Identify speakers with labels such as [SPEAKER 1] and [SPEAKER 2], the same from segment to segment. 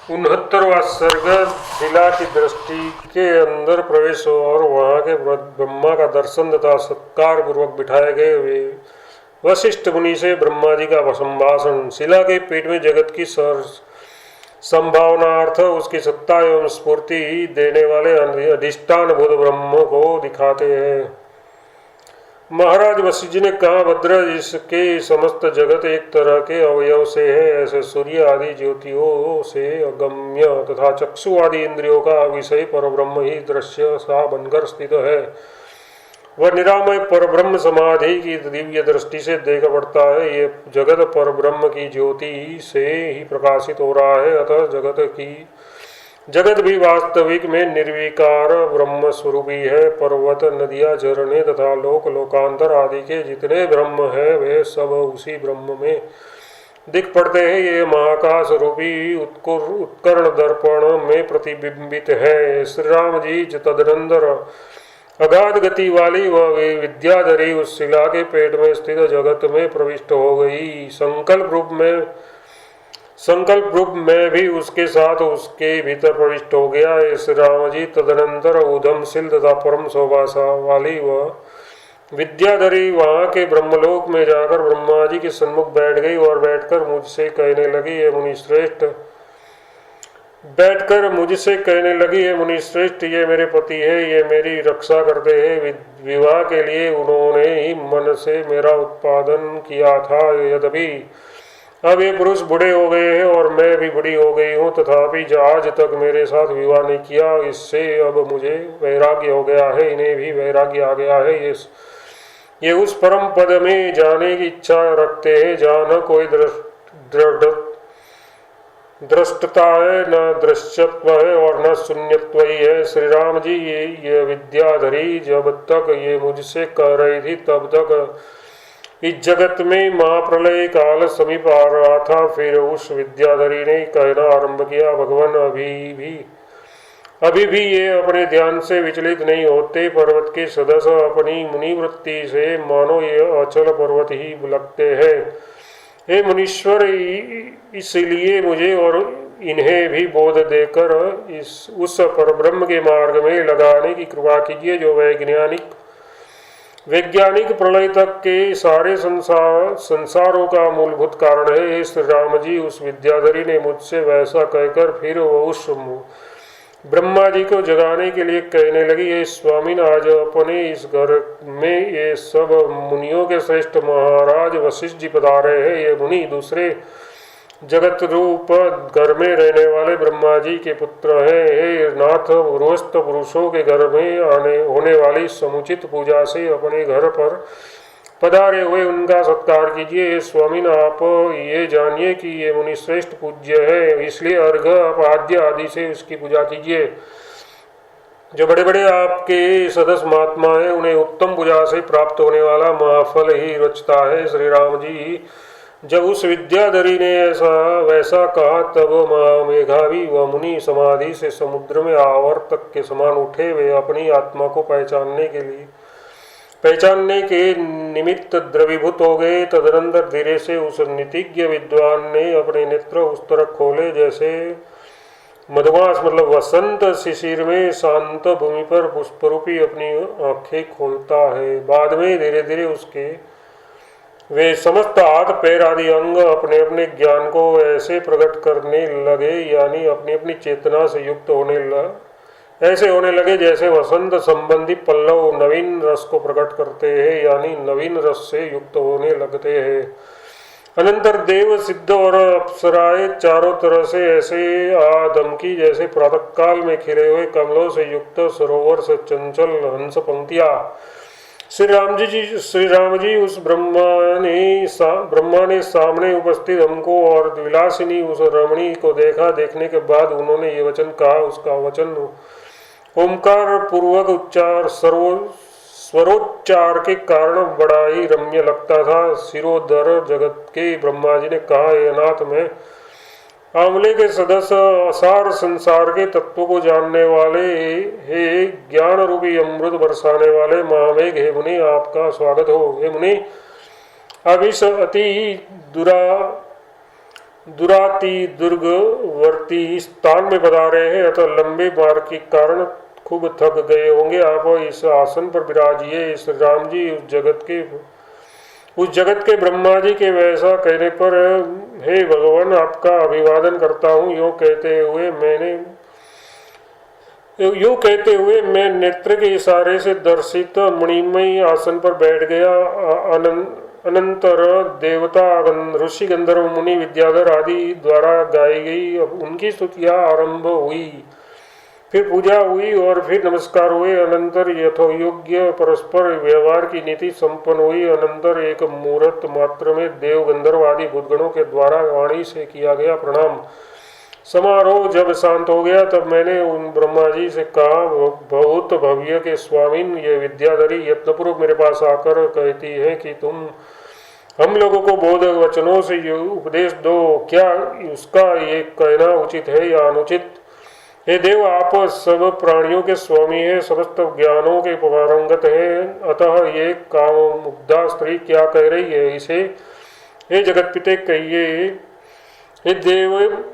[SPEAKER 1] 69वां सर्ग। शिला की दृष्टि के अंदर प्रवेश और वहां के ब्रह्मा का दर्शन तथा सत्कार पूर्वक बिठाए गए वे वशिष्ठ मुनि से ब्रह्मा जी का संभाषण। शिला के पेट में जगत की संभावनार्थ उसकी सत्ता एवं स्फूर्ति देने वाले अधिष्ठान बुध ब्रह्म को दिखाते हैं। महाराज वशिष्ठ जी ने कहा, भद्र, इसके समस्त जगत एक तरह के अवयव से है, ऐसे सूर्य आदि ज्योतियों से अगम्य तथा चक्षु आदि इंद्रियों का विषय परब्रह्म ही दृश्य सा बनकर स्थित है। वह निरामय परब्रह्म समाधि की दिव्य दृष्टि से देख पड़ता है। ये जगत परब्रह्म की ज्योति से ही प्रकाशित हो रहा है, अतः जगत भी वास्तविक में निर्विकार ब्रह्म स्वरूपी है। पर्वत, नदियां, झरने तथा लोकांतर आदि के जितने ब्रह्म है वे सब उसी ब्रह्म में दिख पड़ते हैं। ये महाकाश रूपी उत्कर्ण दर्पण में प्रतिबिंबित है। श्री राम जी तदनंतर अगाध गति वाली वह विद्याधरी उस शिला के पेट में स्थित जगत में प्रविष्ट हो गई। संकल्प रूप में भी उसके साथ उसके भीतर प्रविष्ट हो गया। श्री राम जी तदनंतर उधमशील तथा परम शोभा वाली वह विद्याधरी वहां के ब्रह्मलोक में जाकर ब्रह्मा जी के सन्मुख बैठ गई और बैठकर मुझसे कहने लगी, हे मुनिश्रेष्ठ, ये मेरे पति है, ये मेरी रक्षा करते हैं। विवाह के लिए उन्होंने ही मन से मेरा उत्पादन किया था। यद्यपि अब ये पुरुष बूढ़े हो गए हैं और मैं भी बूढ़ी हो गई हूँ, तथापि आज तक मेरे साथ विवाह नहीं किया। इससे अब मुझे वैराग्य हो गया है, इन्हें भी वैराग्य आ गया है। ये उस परम पद में जाने की इच्छा रखते हैं जहाँ न कोई दृष्टता है, न दृश्यत्व है और न शून्यत्व ही है। श्री राम जी, ये विद्याधरी जब तक ये मुझसे कह रही थी तब तक इस जगत में महाप्रलय काल समीप आ रहा था। फिर उस विद्याधरी ने कहना आरंभ किया, भगवान, अभी भी ये अपने ध्यान से विचलित नहीं होते। पर्वत के सदस्य अपनी मुनि वृत्ति से मानो ये अचल पर्वत ही लगते हैं। हे मुनीश्वर, इसलिए मुझे और इन्हें भी बोध देकर उस परब्रह्म के मार्ग में लगाने की कृपा कीजिए जो वैज्ञानिक प्रलय तक के सारे संसारों का मूलभूत कारण है। हे श्री राम जी, उस विद्याधरी ने मुझसे वैसा कहकर फिर उस ब्रह्मा जी को जगाने के लिए कहने लगी, हे स्वामी, आज अपने इस घर में ये सब मुनियों के श्रेष्ठ महाराज वशिष्ठ जी पधारे हैं। ये मुनि दूसरे जगत रूप घर में रहने वाले ब्रह्मा जी के पुत्र हैं। हे नाथ, गृहस्थ पुरुषों के घर में होने वाली समुचित पूजा से अपने घर पर पधारे हुए उनका सत्कार कीजिए। स्वामी, आप ये जानिए कि ये मुनि श्रेष्ठ पूज्य है, इसलिए अर्घ्य पाद्य आदि से उसकी पूजा कीजिए। जो बड़े बड़े आपके सदस्य महात्मा हैं उन्हें उत्तम पूजा से प्राप्त होने वाला महाफल ही रचता है। श्री राम जी, जब उस विद्याधरी ने वैसा कहा तब मेघावी व मुनि समाधि से समुद्र में आवर्तक के समान उठे। वे अपनी आत्मा को पहचानने के निमित्त द्रवीभूत हो गए। तदनंतर धीरे से उस नीतिज्ञ विद्वान ने अपने नेत्र उस तरह खोले जैसे मधुमास मतलब वसंत शिशिर में शांत भूमि पर पुष्परूपी अपनी आंखें खोलता है। बाद में धीरे धीरे उसके वे समस्त हाथ पैर आदि अंग अपने अपने ज्ञान को ऐसे प्रकट करने लगे, यानी अपनी अपनी चेतना से युक्त ऐसे होने लगे जैसे वसंत संबंधी पल्लव नवीन रस को प्रकट करते हैं, यानी नवीन रस से युक्त होने लगते हैं। अनंतर देव, सिद्ध और अप्सराएं चारों तरह से ऐसे आदमकी जैसे प्रातः काल में खिले हुए कमलों से युक्त सरोवर से चंचल हंस पंक्तियां श्री राम जी उस ब्रह्मा ने सामने उपस्थित हमको और विलासिनी उस रमणी को देखा। देखने के बाद उन्होंने ये वचन कहा। उसका वचन ओंकार पूर्वक स्वरोच्चार के कारण बड़ा ही रम्य लगता था। सिरोधर जगत के ब्रह्मा जी ने कहा, हे नाथ, मैं आंवले के सदस्य असार संसार के तत्वों को जानने वाले, हे ज्ञान रूपी अमृत बरसाने वाले महामेघ, हे मुनि, आपका स्वागत हो। हे मुनि, अब इस अति दुराति दुर्गवर्ती स्थान में पधारे हैं, अतः लंबे मार्ग के कारण खूब थक गए होंगे। आप इस आसन पर विराजिए। श्री राम जी उस जगत के ब्रह्मा जी के वैसा कहने पर, हे भगवान आपका अभिवादन करता हूँ। यूं कहते हुए मैं नेत्र के इशारे से दर्शित मणिमय आसन पर बैठ गया। अनंतर देवता, ऋषि, गंधर्व, मुनि, विद्याधर आदि द्वारा गाई गई उनकी स्तुतियां आरंभ हुई। फिर पूजा हुई और फिर नमस्कार हुए। अनंतर यथोयोग्य परस्पर व्यवहार की नीति संपन्न हुई। अनंतर एक मुहूर्त मात्र में देव, गंधर्व आदि भूतगणों के द्वारा वाणी से किया गया प्रणाम समारोह जब शांत हो गया, तब मैंने उन ब्रह्मा जी से कहा, बहुत भव्य के स्वामीन, ये विद्याधरी यत्नपूर्वक मेरे पास आकर कहती है कि तुम हम लोगों को बोधक वचनों से ये उपदेश दो। क्या उसका ये कहना उचित है या अनुचित? हे देव, आप सब प्राणियों के स्वामी हैं, समस्त ज्ञानों के पारंगत हैं, अतः ये काममुग्धा स्त्री क्या कह रही है, इसे हे जगतपिते कहिए। हे देव,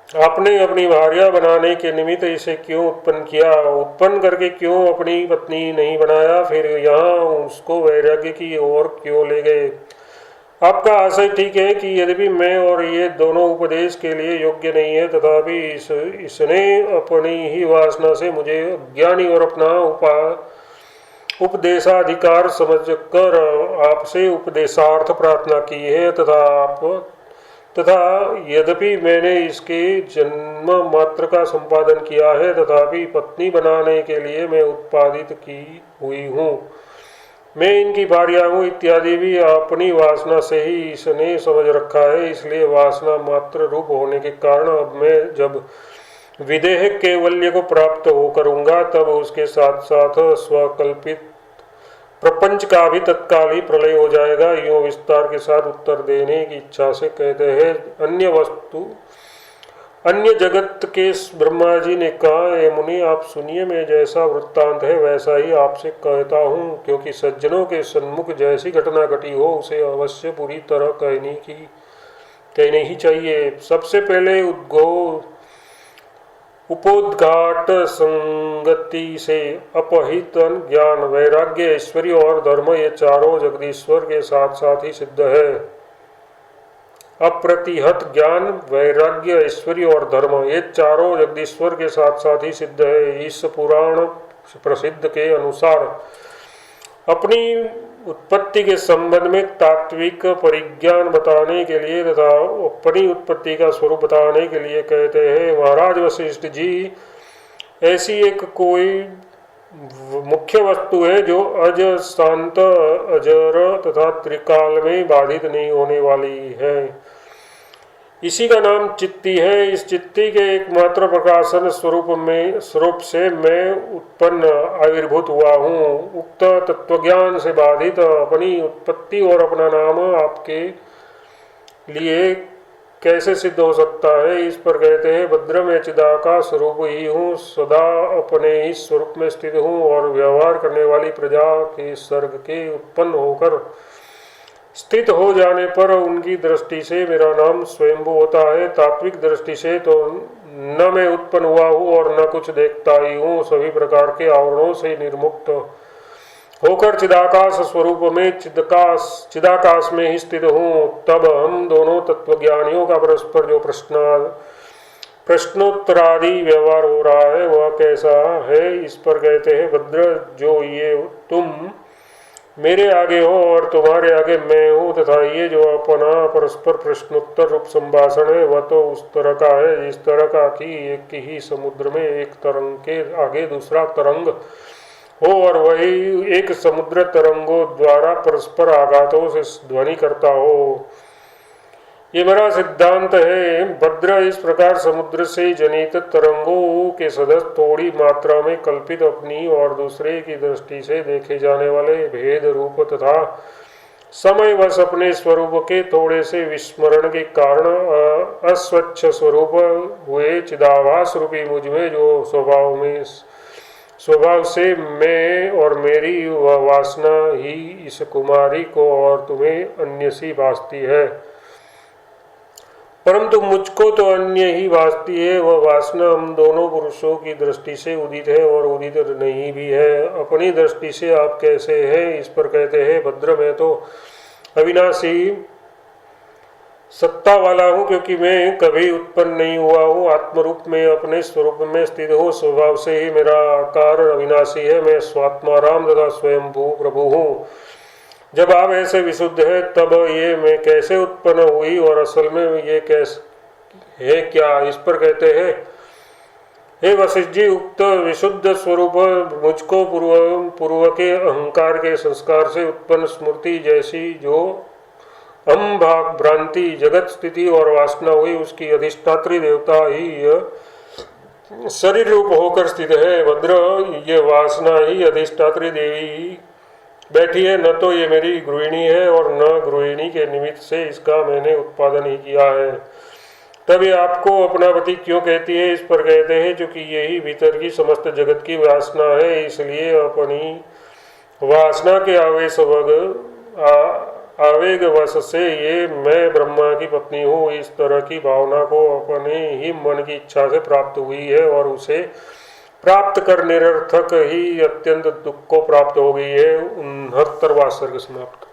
[SPEAKER 1] आपने अपनी भार्या बनाने के निमित्त इसे क्यों उत्पन्न किया? उत्पन्न करके क्यों अपनी पत्नी नहीं बनाया? फिर यहाँ उसको वैराग्य की ओर क्यों ले गए? आपका आशय ठीक है कि यद्यपि मैं और ये दोनों उपदेश के लिए योग्य नहीं है, तथापि इसने अपनी ही वासना से मुझे अज्ञानी और अपना उपदेशाधिकार समझकर आपसे उपदेशार्थ प्रार्थना की है। तथा यद्यपि मैंने इसके जन्म मात्र का संपादन किया है, तथापि पत्नी बनाने के लिए मैं उत्पादित की हुई हूँ। मैं इनकी भार्या हूँ इत्यादि भी अपनी वासना से ही इसने समझ रखा है। इसलिए वासना मात्र रूप होने के कारण अब मैं जब विदेह कैवल्य को प्राप्त हो करूँगा, तब उसके साथ साथ स्वकल्पित प्रपंच का भी तत्काल ही प्रलय हो जाएगा। यूँ विस्तार के साथ उत्तर देने की इच्छा से कहते हैं, अन्य जगत के ब्रह्मा जी ने कहा, हे मुनि, आप सुनिए, मैं जैसा वृत्तांत है वैसा ही आपसे कहता हूँ, क्योंकि सज्जनों के सन्मुख जैसी घटना घटी हो उसे अवश्य पूरी तरह कहनी ही चाहिए। सबसे पहले उपोद्घाट संगति से अपहित ज्ञान, वैराग्य, ऐश्वर्य और धर्म, ये चारों जगदीश्वर के साथ साथ ही सिद्ध है। अप्रतिहत ज्ञान, वैराग्य, ऐश्वर्य और धर्म, ये चारों जगदीश्वर के साथ साथ ही सिद्ध है। इस पुराण प्रसिद्ध के अनुसार अपनी उत्पत्ति के संबंध में तात्विक परिज्ञान बताने के लिए तथा अपनी उत्पत्ति का स्वरूप बताने के लिए कहते हैं, महाराज वशिष्ठ जी, ऐसी एक कोई मुख्य वस्तु है जो अज, शांत, अजर तथा त्रिकाल में बाधित नहीं होने वाली है। इसी का नाम चित्ती है। इस चित्ती के एकमात्र प्रकाशन स्वरूप से मैं उत्पन्न आविर्भूत हुआ हूँ। उक्त तत्वज्ञान से बाधित अपनी उत्पत्ति और अपना नाम आपके लिए कैसे सिद्ध हो सकता है? इस पर कहते हैं, भद्र, मैं चिदाकाश स्वरूप ही हूँ, सदा अपने ही स्वरूप में स्थित हूँ और व्यवहार करने वाली प्रजा के सर्ग के उत्पन्न होकर स्थित हो जाने पर उनकी दृष्टि से मेरा नाम स्वयंभू होता है। तात्विक दृष्टि से तो न मैं उत्पन्न हुआ हूँ और न कुछ देखता ही हूँ, सभी प्रकार के आवरणों से निर्मुक्त होकर चिदाकाश स्वरूप में चिदाकाश में ही स्थित हूँ। तब हम दोनों तत्वज्ञानियों का परस्पर जो प्रश्नोत्तरादि व्यवहार हो रहा है वह कैसा है? इस पर कहते हैं, भद्र, जो ये तुम मेरे आगे हो और तुम्हारे आगे मैं हूँ, तथा ये जो अपना परस्पर प्रश्नोत्तर रूप संभाषण है वह तो उस तरह का है जिस तरह का कि एक ही समुद्र में एक तरंग के आगे दूसरा तरंग हो और वही एक समुद्र तरंगों द्वारा परस्पर आघातों से ध्वनि करता हो। ये मेरा सिद्धांत है। भद्र, इस प्रकार समुद्र से जनित तरंगों के सदस्य थोड़ी मात्रा में कल्पित अपनी और दूसरे की दृष्टि से देखे जाने वाले भेद रूप तथा समयवश अपने स्वरूप के थोड़े से विस्मरण के कारण अस्वच्छ स्वरूप हुए चिदाभास रूपी मुझ में जो स्वभाव से मैं और मेरी वह वासना ही इस कुमारी को और तुम्हें अन्य सी भासती है। परंतु मुझको तो अन्य ही वासती है। वह वासना हम दोनों पुरुषों की दृष्टि से उदित है और उदित नहीं भी है। अपनी दृष्टि से आप कैसे हैं, इस पर कहते हैं भद्र, मैं तो अविनाशी सत्ता वाला हूँ, क्योंकि मैं कभी उत्पन्न नहीं हुआ हूँ। आत्मरूप में अपने स्वरूप में स्थित हूँ। स्वभाव से ही मेरा आकार अविनाशी है। मैं स्वात्मा राम तथा स्वयंभू प्रभु हूँ। जब आप ऐसे विशुद्ध है तब ये मैं कैसे उत्पन्न हुई और असल में ये कैसे है क्या, इस पर कहते हैं हे वशिष्ठ जी, उक्त विशुद्ध स्वरूप मुझको पूर्व के अहंकार के संस्कार से उत्पन्न स्मृति जैसी जो हम भाग भ्रांति जगत स्थिति और वासना हुई, उसकी अधिष्ठात्री देवता ही शरीर रूप होकर स्थित है। भद्र, ये वासना ही अधिष्ठात्री देवी बैठी है, न तो ये मेरी गृहिणी है और न गृहिणी के निमित्त से इसका मैंने उत्पादन ही किया है। तब ये आपको अपना पति क्यों कहती है, इस पर कहते हैं क्योंकि यही भीतर की समस्त जगत की वासना है। इसलिए अपनी वासना के आवेग वश से ये मैं ब्रह्मा की पत्नी हूँ, इस तरह की भावना को अपने ही मन की इच्छा से प्राप्त हुई है और उसे प्राप्त कर निरर्थक ही अत्यंत दुख को प्राप्त हो गई है। 69वां सर्ग समाप्त।